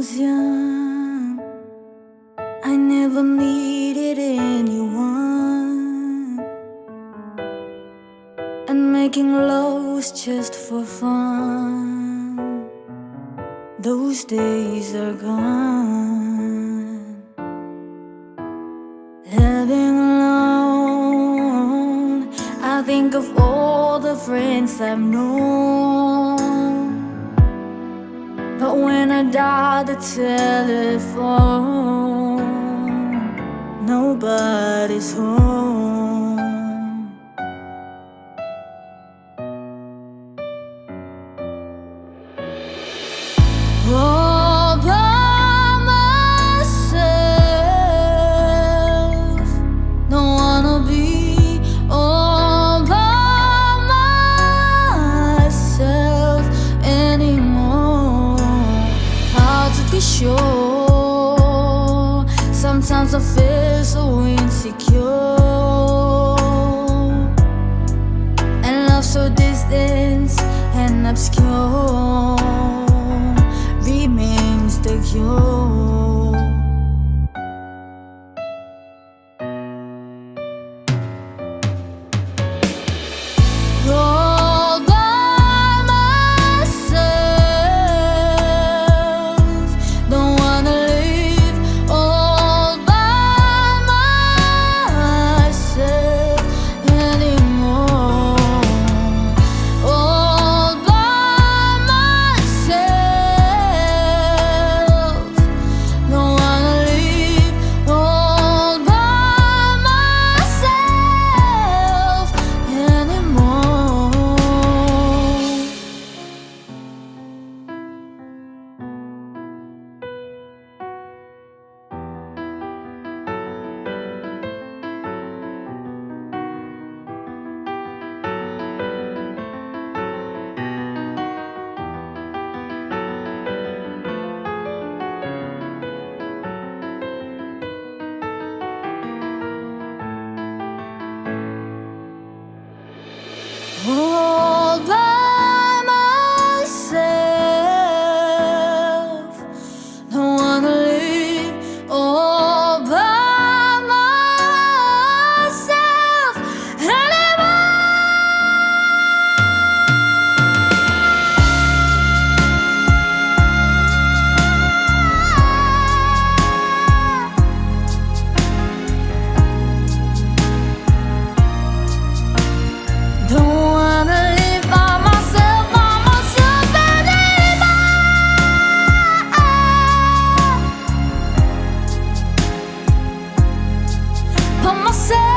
was young, I never needed anyone, and making love was just for fun. Those days are gone. Living alone, I think of all the friends I've known, but when I dial the telephone, nobody's home. All by myself, don't wanna be all by myself anymore. Hard to be sure, sometimes I feel so insecure, and love so distant and obscure remains the cure. All by myself, don't wanna live all by myself anymore. All by myself, don't wanna live all by myself anymore. All by myself, don't wanna live all by myself anymore. Don't wanna live by myself anymore. By myself.